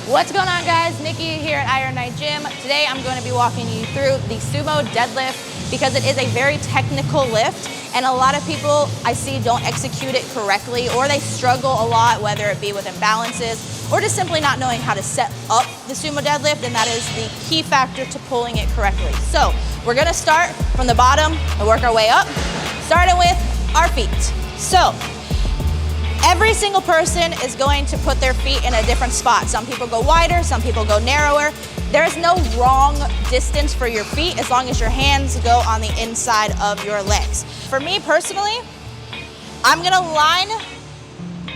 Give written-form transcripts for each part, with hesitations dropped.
What's going on, guys? Nikki here at Iron Night Gym. Today I'm going to be walking you through the Sumo Deadlift because it is a very technical lift and a lot of people I see don't execute it correctly, or they struggle a lot, whether it be with imbalances or just simply not knowing how to set up the Sumo Deadlift, and that is the key factor to pulling it correctly. So we're going to start from the bottom and work our way up, starting with our feet. So every single person is going to put their feet in a different spot. Some people go wider, some people go narrower. There is no wrong distance for your feet as long as your hands go on the inside of your legs. For me personally, I'm gonna line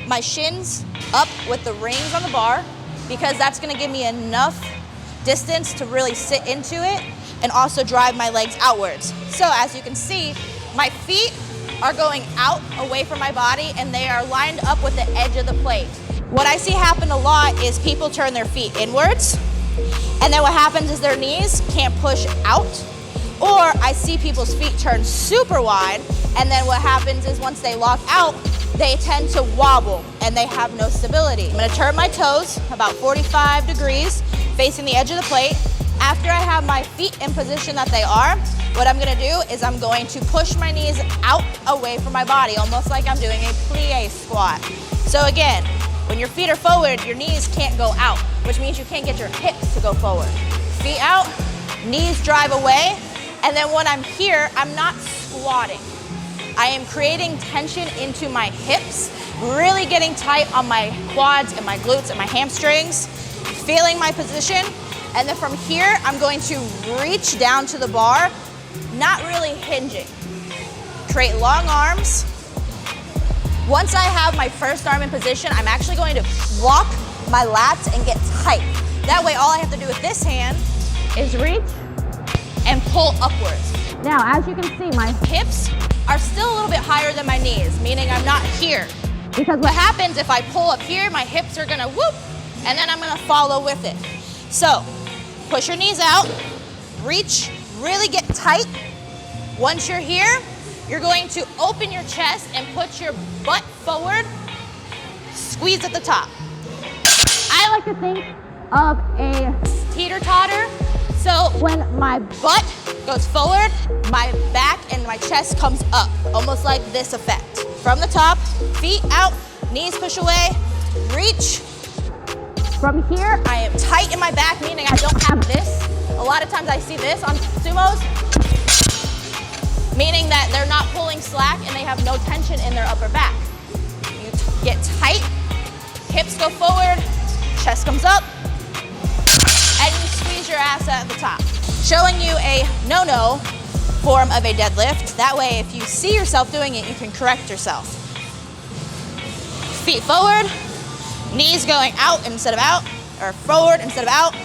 my shins up with the rings on the bar because that's gonna give me enough distance to really sit into it and also drive my legs outwards. So as you can see, my feet are going out away from my body and they are lined up with the edge of the plate. What I see happen a lot is people turn their feet inwards, and then what happens is their knees can't push out, or I see people's feet turn super wide, and then what happens is once they lock out, they tend to wobble and they have no stability. I'm gonna turn my toes about 45 degrees facing the edge of the plate. After I have my feet in position that they are, what I'm gonna do is I'm going to push my knees out away from my body, almost like I'm doing a plie squat. So again, when your feet are forward, your knees can't go out, which means you can't get your hips to go forward. Feet out, knees drive away, and then when I'm here, I'm not squatting. I am creating tension into my hips, really getting tight on my quads and my glutes and my hamstrings, feeling my position. And then from here, I'm going to reach down to the bar, not really hinging. Create long arms. Once I have my first arm in position, I'm actually going to lock my lats and get tight. That way, all I have to do with this hand is reach and pull upwards. Now, as you can see, my hips are still a little bit higher than my knees, meaning I'm not here. Because what happens if I pull up here, my hips are gonna whoop, and then I'm gonna follow with it. So, push your knees out, reach, really get tight. Once you're here, you're going to open your chest and put your butt forward, squeeze at the top. I like to think of a teeter-totter. So when my butt goes forward, my back and my chest comes up, almost like this effect. From the top, feet out, knees push away, reach. From here, I am tight in my back, meaning I don't have this. A lot of times I see this on sumos, meaning that they're not pulling slack and they have no tension in their upper back. You get tight, hips go forward, chest comes up, and you squeeze your ass at the top. Showing you a no-no form of a deadlift. That way, if you see yourself doing it, you can correct yourself. Feet forward, knees going out instead of out, or forward instead of out.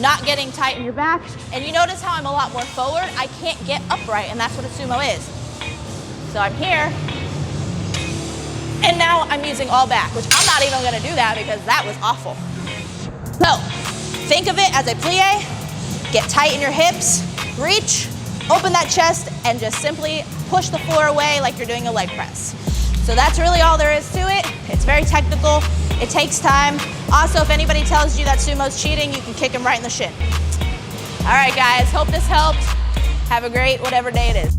Not getting tight in your back. And you notice how I'm a lot more forward? I can't get upright, and that's what a sumo is. So I'm here, and now I'm using all back, which I'm not even gonna do that because that was awful. So, think of it as a plie, get tight in your hips, reach, open that chest, and just simply push the floor away like you're doing a leg press. So that's really all there is to it. It's very technical. It takes time. Also, if anybody tells you that sumo's cheating, you can kick them right in the shin. All right, guys, hope this helped. Have a great whatever day it is.